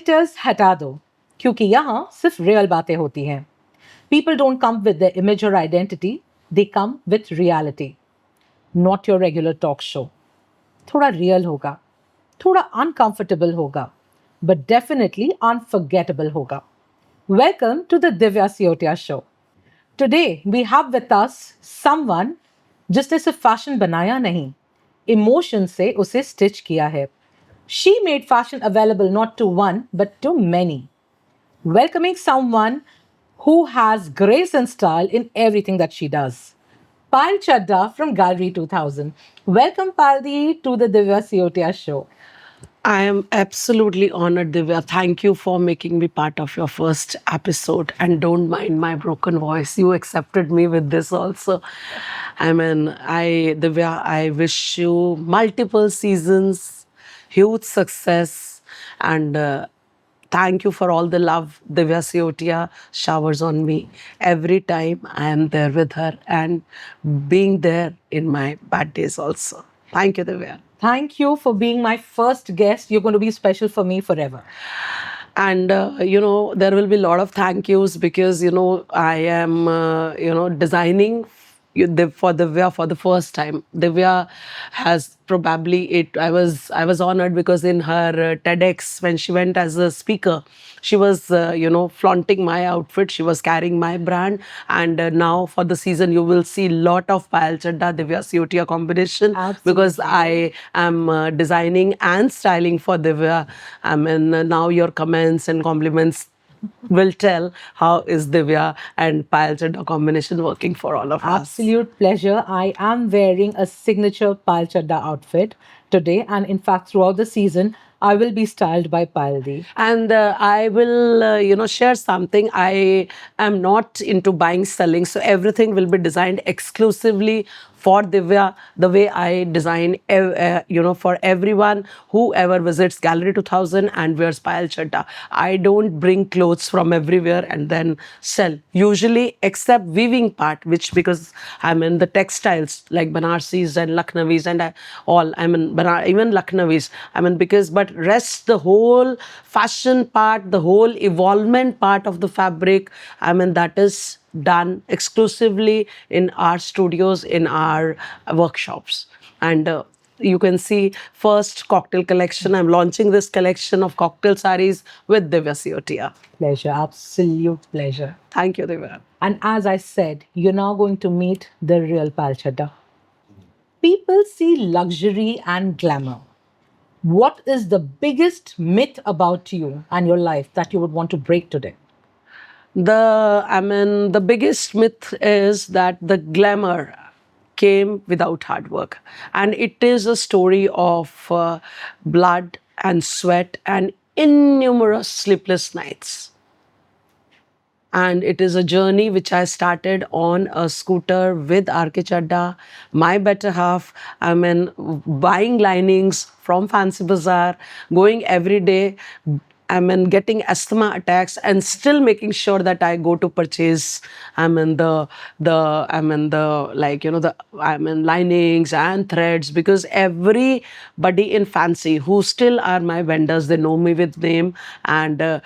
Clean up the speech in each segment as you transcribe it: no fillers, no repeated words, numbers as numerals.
Filters हटा दो क्योंकि यहाँ सिर्फ रियल बातें होती हैं. People don't come with their image or identity, they come with reality. Not your regular talk show. थोड़ा real होगा, थोड़ा uncomfortable होगा, but definitely unforgettable होगा. Welcome to the Divya Siotia show. Today we have with us someone जिसने सिर्फ fashion बनाया नहीं, emotion से उसे stitch किया है. She made fashion available not to one but to many. Welcoming someone who has grace and style in everything that she does. Payal Chadha from Gallery 2000. Welcome, Paldi, to the Divya Siotia show. I am absolutely honored, Divya. Thank you for making me part of your first episode. And don't mind my broken voice. You accepted me with this also. Divya, I wish you multiple seasons, huge success, and thank you for all the love Divya Siotia showers on me. Every time I am there with her and being there in my bad days also. Thank you, Divya. Thank you for being my first guest. You're going to be special for me forever. And there will be a lot of thank yous because I am designing for Divya for the first time. Divya has probably it. I was honored because in her TEDx when she went as a speaker, she was flaunting my outfit. She was carrying my brand, and now for the season you will see lot of Payal Chadha Divya Siotia combination. Absolutely. Because I am designing and styling for Divya. Now your comments and compliments will tell how is Divya and Payal Chadha combination working for all of us. Absolute pleasure. I am wearing a signature Payal Chadha outfit today, and in fact, throughout the season, I will be styled by Payaldi. And I will, share something. I am not into buying, selling, so everything will be designed exclusively for Divya, the way I design, for everyone whoever visits Gallery 2000 and wears Payal Chadha. I don't bring clothes from everywhere and then sell. Usually, except weaving part, which because I'm in the textiles like Banarsis and Lucknowis and even Lucknowis. But rest the whole fashion part, the whole evolvement part of the fabric, that is done exclusively in our studios, in our workshops. And you can see first cocktail collection. I'm launching this collection of cocktail sarees with Divya Siotia. Pleasure, absolute pleasure. Thank you, Divya. And as I said, you're now going to meet the real Payal Chadha. People see luxury and glamour. What is the biggest myth about you and your life that you would want to break today? The biggest myth is that the glamour came without hard work. And it is a story of blood and sweat and innumerable sleepless nights. And it is a journey which I started on a scooter with R.K. Chadha, my better half. Buying linings from Fancy Bazaar, going every day. Getting asthma attacks and still making sure that I go to purchase. Linings and threads, because everybody in Fancy who still are my vendors, they know me with name, and the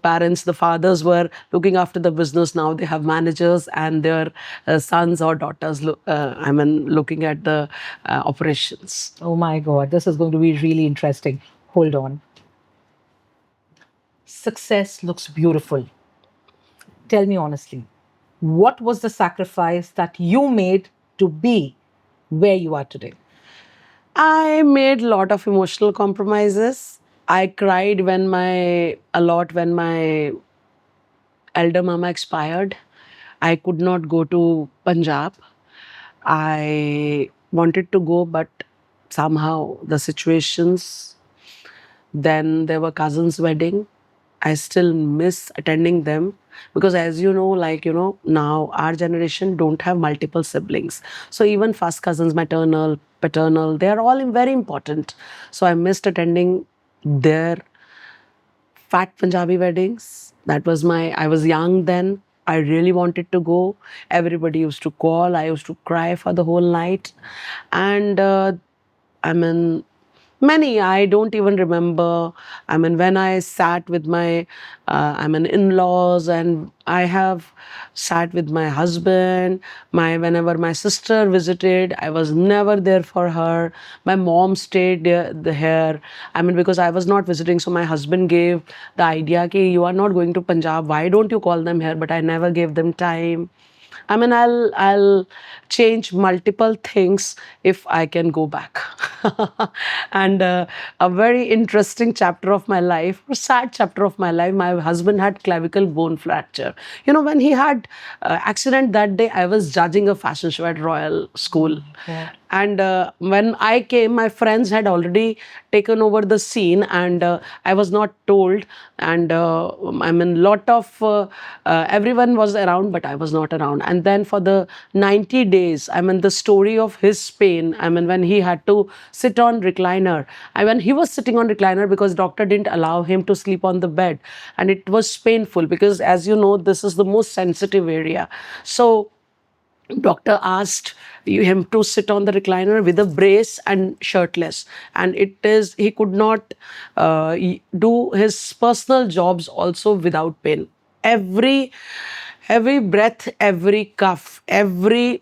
parents, the fathers were looking after the business. Now they have managers and their sons or daughters looking at the operations. Oh my God, this is going to be really interesting. Hold on. Success looks beautiful. Tell me honestly, what was the sacrifice that you made to be where you are today? I made a lot of emotional compromises. I cried a lot when my elder mama expired. I could not go to Punjab. I wanted to go, but somehow the situations. Then there were cousins' wedding. I still miss attending them because, as now our generation don't have multiple siblings. So even first cousins, maternal, paternal, they are all very important. So I missed attending their fat Punjabi weddings. I was young then. I really wanted to go. Everybody used to call. I used to cry for the whole night. And Many, I don't even remember. I mean, when I sat with my, in-laws, and I have sat with my husband. Whenever my sister visited, I was never there for her. My mom stayed here. I mean, because I was not visiting, so my husband gave the idea, "Ki you are not going to Punjab. Why don't you call them here?" But I never gave them time. I mean, I'll change multiple things if I can go back. And a very interesting chapter of my life, a sad chapter of my life. My husband had clavicle bone fracture. You know, when he had accident that day, I was judging a fashion show at Royal School. God. And when I came, my friends had already taken over the scene, and I was not told. And I mean, lot of everyone was around, but I was not around. And then for the 90 days, I mean, the story of his pain. I mean, when he had to sit on recliner, when he was sitting on recliner because doctor didn't allow him to sleep on the bed, and it was painful because, as you know, this is the most sensitive area. So doctor asked him to sit on the recliner with a brace and shirtless, and he could not do his personal jobs also without pain. Every breath, every cough, every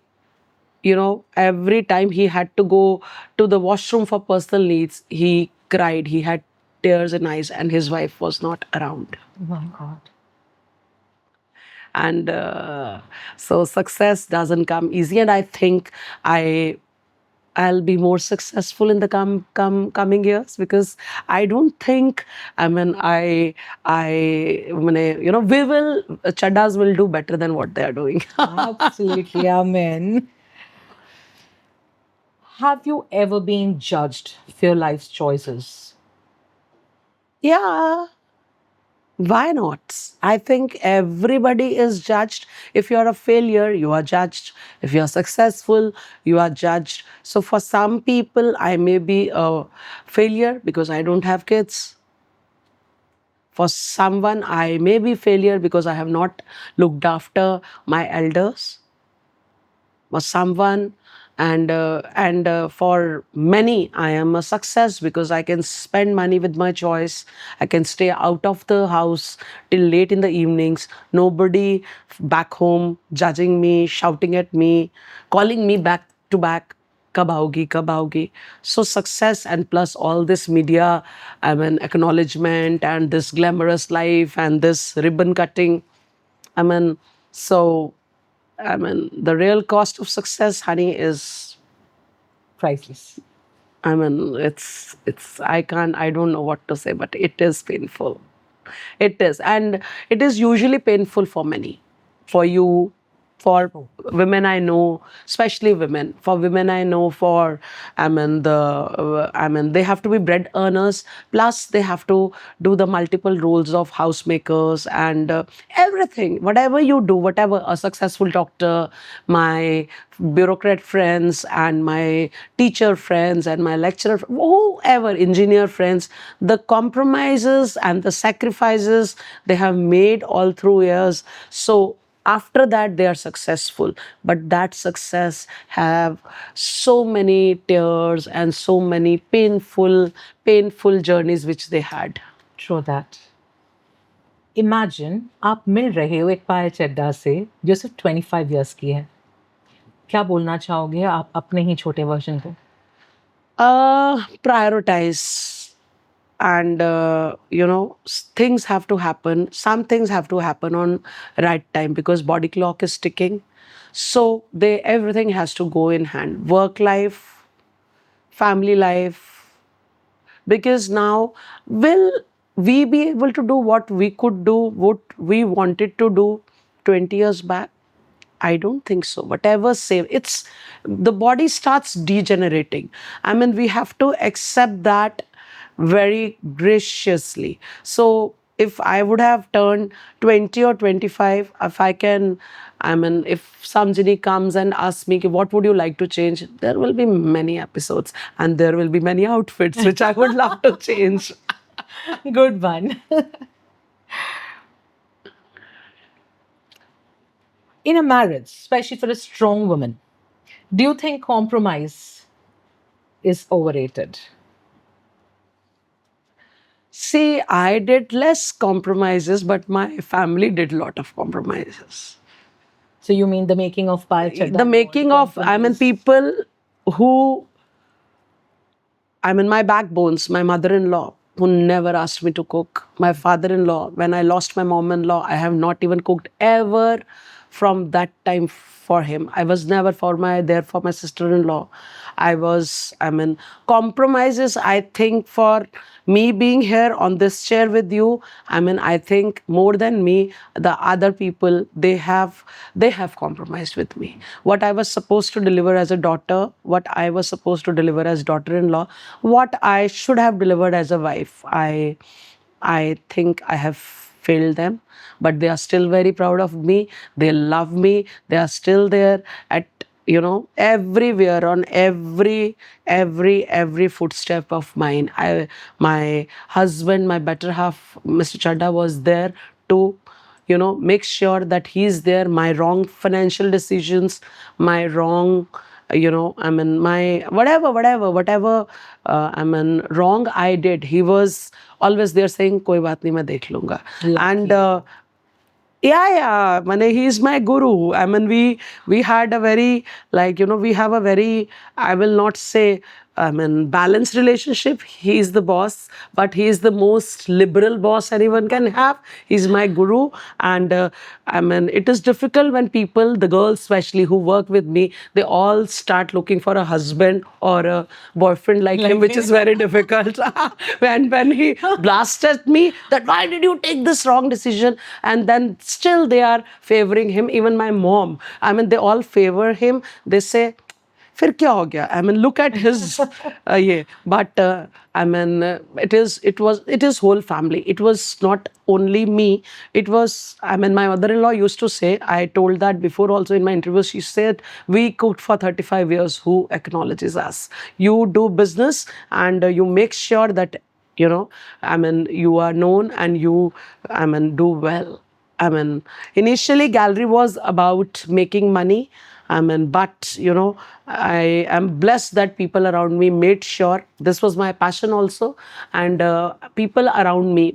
time he had to go to the washroom for personal needs, he cried. He had tears in eyes, and his wife was not around. Oh my God. And so success doesn't come easy, and I think I'll be more successful in the coming years, because I don't think, I mean, we will, Chaddas will do better than what they are doing. Absolutely. Amen. Have you ever been judged for your life's choices? Yeah. Why not? I think everybody is judged. If you're a failure, you are judged. If you're successful, you are judged. So for some people, I may be a failure because I don't have kids. For someone, I may be failure because I have not looked after my elders. For someone, and for many, I am a success because I can spend money with my choice. I can stay out of the house till late in the evenings. Nobody back home judging me, shouting at me, calling me back to back, kab aogi, kab aogi. So success, and plus all this media, I mean, acknowledgement, and this glamorous life, and this ribbon cutting, I mean, so, I mean, the real cost of success, honey, is, Priceless. I mean, I don't know what to say, but it is painful. It is. And it is usually painful for many. For you, for True. women I know, especially women. For women I know, I mean, they have to be bread earners. Plus, they have to do the multiple roles of housemakers, and everything. Whatever you do, whatever a successful doctor, my bureaucrat friends, and my teacher friends, and my lecturer, whoever, engineer friends, the compromises and the sacrifices they have made all through years. So after that, they are successful, but that success have so many tears and so many painful journeys which they had. True that. Imagine आप मिल रहे हो एक पायल चड्ढा से जो सिर्फ 25 years की है. क्या बोलना चाहोगे आप अपने ही छोटे वर्जन को? Prioritize, and things have to happen. Some things have to happen on right time, because body clock is ticking. So they everything has to go in hand. Work life, family life, because now, will we be able to do what we could do, what we wanted to do 20 years back? I don't think so. Whatever say, it's the body starts degenerating. I mean, we have to accept that very graciously. So if I would have turned 20 or 25, if I can, I mean, if some genie comes and asks me, "Ki, what would you like to change?" There will be many episodes, and there will be many outfits which I would love to change. Good one. In a marriage, especially for a strong woman, do you think compromise is overrated? See, I did less compromises, but my family did a lot of compromises. So you mean the making of Payal The Chadha involved making of, I mean, compromise? people who, I mean, my backbones, my mother-in-law, who never asked me to cook. My father-in-law, when I lost my mom-in-law, I have not even cooked ever from that time for him. I was never there for my sister-in-law. I mean, compromises, I think, for me being here on this chair with you, I mean, I think more than me, the other people, they have compromised with me. What I was supposed to deliver as a daughter, what I was supposed to deliver as daughter-in-law, what I should have delivered as a wife, I think I have failed them, but they are still very proud of me. They love me. They are still there at, everywhere, on every footstep of mine. My husband, my better half, Mr. Chadha, was there to, make sure that he's there. My wrong financial decisions, my wrong, I mean, my whatever, I mean, wrong I did, he was always there saying, koi baat nahi, main dekh lunga. And Lucky. yeah, mane, he's my guru. I mean, we had a very, like, we have a very, I will not say, I mean, balanced relationship. He is the boss, but he is the most liberal boss anyone can have. He's my guru. And I mean, it is difficult when people, the girls especially who work with me, they all start looking for a husband or a boyfriend like him, which is very difficult. When he blasted me that why did you take this wrong decision, and then still they are favoring him. Even my mom, I mean, they all favor him. They say, फिर क्या हो गया? I mean, look at his ये. But I mean, it is whole family. It was not only me. It was, I mean, my mother-in-law used to say, I told that before also in my interview. She said, we cooked for 35 years. Who acknowledges us? You do business and you make sure that, I mean, you are known and you, I mean, do well. I mean, initially gallery was about making money. I mean, but I am blessed that people around me made sure this was my passion also, and people around me,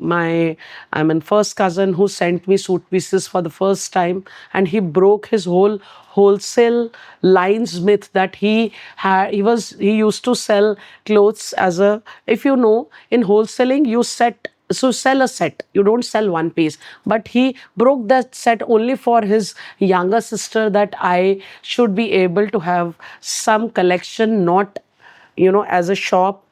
I mean, first cousin who sent me suit pieces for the first time, and he broke his whole wholesale lines myth that he used to sell clothes as a, if you know, in wholesaling you sell a set, you don't sell one piece, but he broke that set only for his younger sister, that I should be able to have some collection, not as a shop,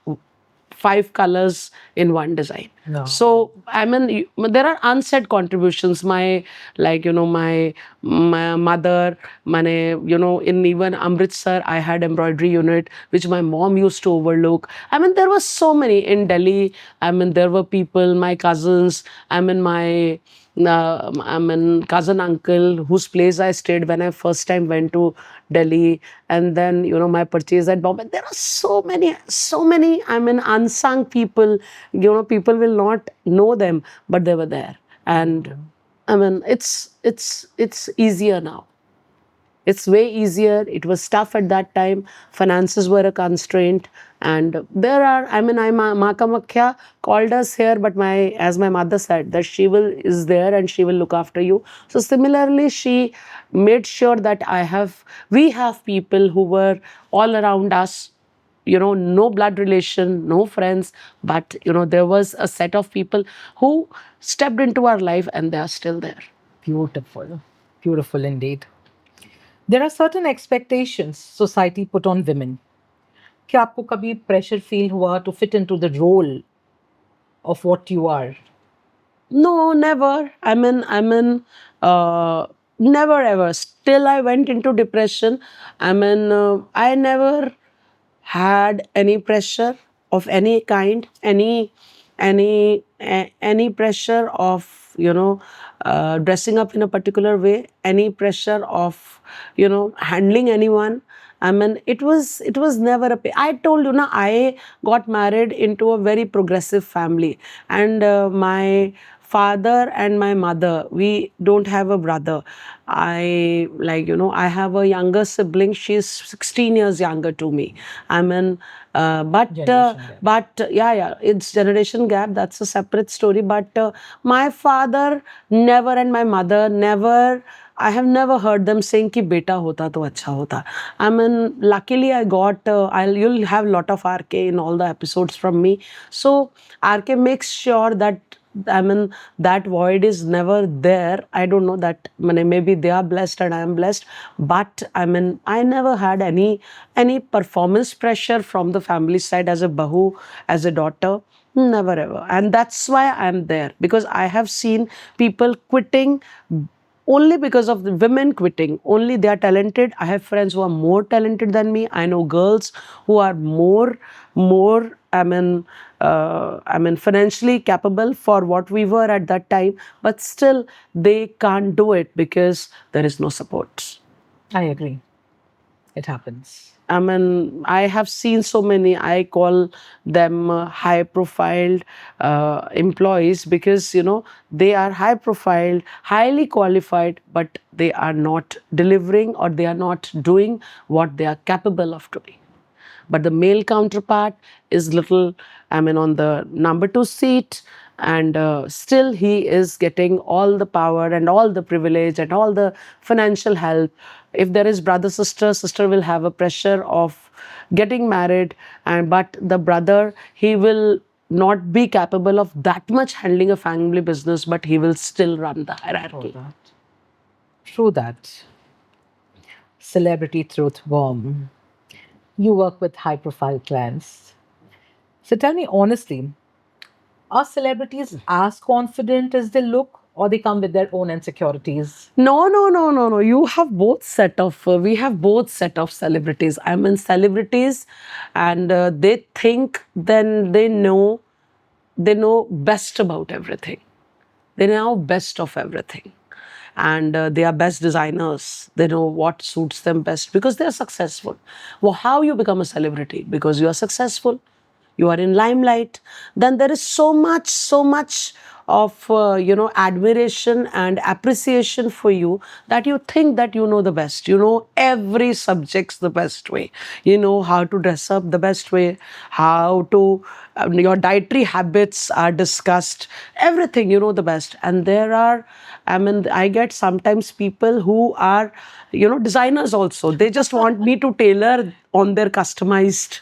5 colors in one design. No. So I mean, there are unsaid contributions. My, like, my mother, mane, in even Amritsar, I had embroidery unit which my mom used to overlook. I mean, there were so many in Delhi. I mean, there were people, my cousins. I mean, I mean, cousin uncle whose place I stayed when I first time went to Delhi, and then my purchase at Bombay. There are so many. I mean, unsung people. People will not know them, but they were there, and I mean, it's easier now. It's way easier. It was tough at that time. Finances were a constraint. And there are, I mean, Ma Kamakhya called us here, but as my mother said, that she is there and she will look after you. So similarly, she made sure that we have people who were all around us, no blood relation, no friends, but, there was a set of people who stepped into our life and they are still there. Beautiful. Beautiful indeed. There are certain expectations society put on women. क्या आपको कभी pressure feel हुआ to fit into the role of what you are? No, never. Never ever. Still, I went into depression. I never had any pressure of any kind, any pressure of, dressing up in a particular way, any pressure of, handling anyone. I mean, it was never I told you, na, I got married into a very progressive family, and my father and my mother, we don't have a brother. I, like, I have a younger sibling. She's 16 years younger to me. I mean, Generation gap. yeah, it's generation gap. That's a separate story. But my father never, and my mother never. I have never heard them saying कि बेटा होता तो अच्छा होता. I mean, luckily I got. You'll have a lot of RK in all the episodes from me. So RK makes sure that, I mean, that void is never there. I don't know that. Maybe they are blessed and I am blessed, but I mean, I never had any performance pressure from the family side as a bahu, as a daughter. Never ever. And that's why I'm there, because I have seen people quitting only because of the women quitting. Only they are talented. I have friends who are more talented than me. I know girls who are more, I mean, financially capable for what we were at that time, but still they can't do it because there is no support. I agree. It happens. I mean, I have seen so many, I call them high profile employees, because, they are high profile, highly qualified, but they are not delivering, or they are not doing what they are capable of doing. But the male counterpart is little, I mean, on the number two seat, and still he is getting all the power and all the privilege and all the financial help. If there is brother sister will have a pressure of getting married, and but the brother, he will not be capable of that much handling a family business, but he will still run the True hierarchy. that. True that. Celebrity truth bomb. You work with high profile clients. So tell me honestly, are celebrities as confident as they look, or they come with their own insecurities? No, no, no, no, no. You have both set of. We have both set of celebrities. I mean, celebrities, and they think, then they know best about everything. They know best of everything, and they are best designers. They know what suits them best because they are successful. Well, how you become a celebrity? Because you are successful, you are in limelight. Then there is so much of admiration and appreciation for you, that you think that you know the best. You know every subject's the best way. You know how to dress up the best way, how to your dietary habits are discussed, everything you know the best. And there are, I mean, I get sometimes people who are, designers also. They just want me to tailor on their customized,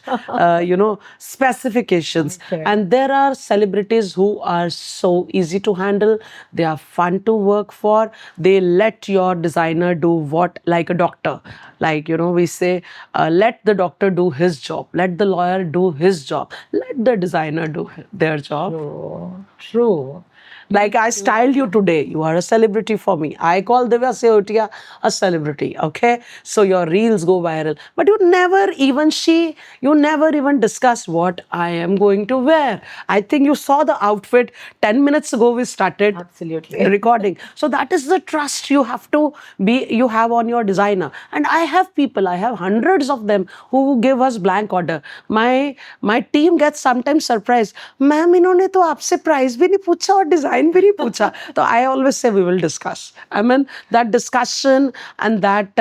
specifications. Okay. And there are celebrities who are so easy to handle. They are fun to work for. They let your designer do what, like a doctor. Like, we say, let the doctor do his job. Let the lawyer do his job. Let the designer do their job. True. True. Like I styled you today. You are a celebrity for me. I call Divya Siotia a celebrity. Okay. So your reels go viral. But you never even discuss what I am going to wear. I think you saw the outfit 10 minutes ago. We started Absolutely. recording. So that is the trust you have on your designer. And I have hundreds of them who give us blank order. My team gets sometimes surprised. Ma'am, इन्होंने तो आपसे price भी नहीं पूछा और design भी नहीं पूछा. So I always say we will discuss. I mean, that discussion and that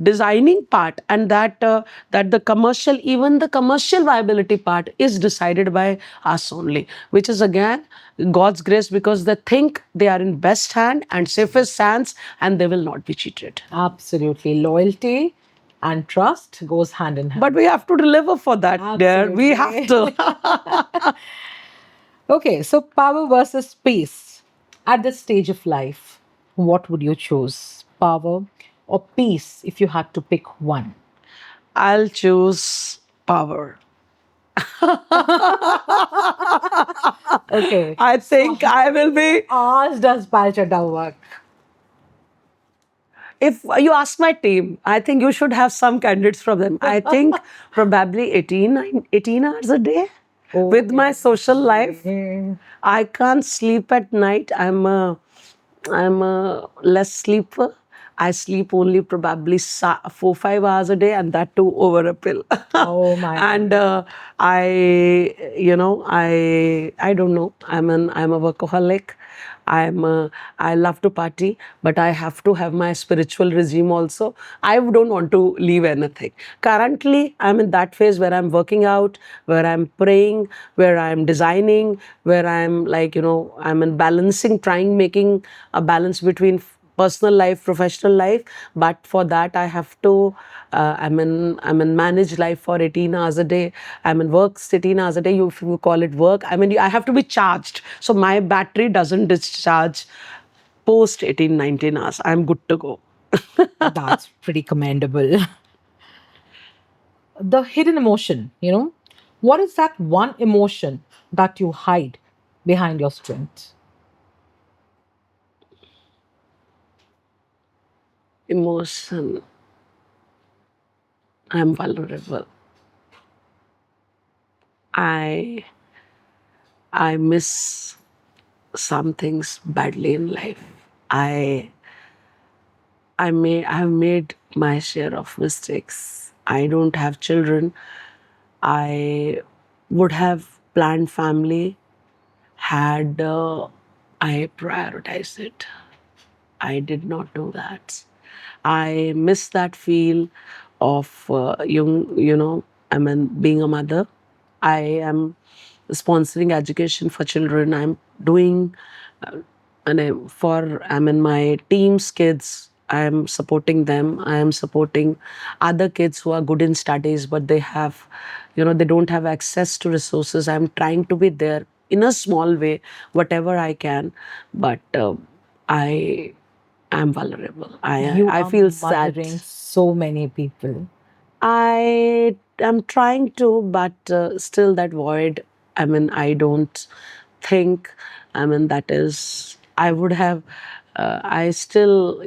designing part, and that the commercial, even the commercial viability part, is decided by us only, which is again God's grace, because they think they are in best hand and safest hands, and they will not be cheated. Absolutely. Loyalty and trust goes hand in hand. But we have to deliver for that, dear. We have to. Okay, so power versus peace. At this stage of life, what would you choose? Power or peace if you had to pick one? I'll choose power. Okay. I think I will be. Ours does Payal Chadha work. If you ask my team, I think you should have some candidates from them. I think probably 18 hours a day with my social life. I can't sleep at night. I'm a less sleeper. I sleep only probably 4-5 hours a day, and that too over a pill. Oh my And I don't know. I'm a workaholic. I love to party, but I have to have my spiritual regime also. I don't want to leave anything. Currently, I'm in that phase where I'm working out, where I'm praying, where I'm designing, where I'm like, I'm in balancing, trying making a balance between personal life, professional life. But for that I have to I'm in managed life for 18 hours a day. I'm in work 18 hours a day. If you call it work, I mean, I have to be charged, so my battery doesn't discharge post 18, 19 hours. I'm good to go. That's pretty commendable. The hidden emotion, what is that one emotion that you hide behind your strength? Emotion. I'm vulnerable. I i miss some things badly in life. I have made my share of mistakes. I don't have children. I would have planned family had I prioritized it. I did not do that. I miss that feel of I mean, being a mother. I am sponsoring education for children. I'm doing, and I'm in my team's kids. I'm supporting them. I am supporting other kids who are good in studies, but they don't have access to resources. I'm trying to be there in a small way, whatever I can. But I am vulnerable. You I are feel sad. mothering so many people. I am trying to, but still that void. I mean, I don't think. I mean, that is. I would have. I still,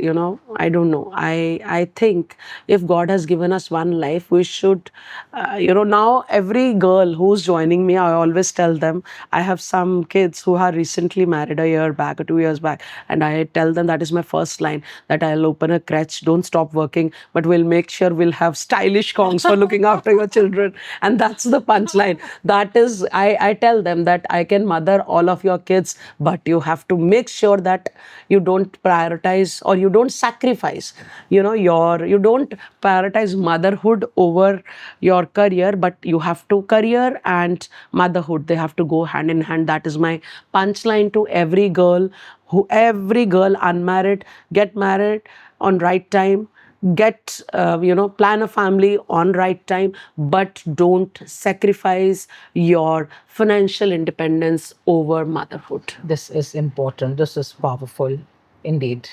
I don't know. I think if God has given us one life, we should, now every girl who's joining me, I always tell them, I have some kids who are recently married a year back or 2 years back, and I tell them that is my first line, that I'll open a crèche, don't stop working, but we'll make sure we'll have stylish kongs for looking after your children. And that's the punchline. That is, I tell them that I can mother all of your kids, but you have to make sure that you don't prioritize or you don't sacrifice, you don't prioritize motherhood over your career, but you have to career and motherhood, they have to go hand in hand. That is my punchline to every girl unmarried, get married on right time, get plan a family on right time, but don't sacrifice your financial independence over motherhood. This is important. This is powerful indeed.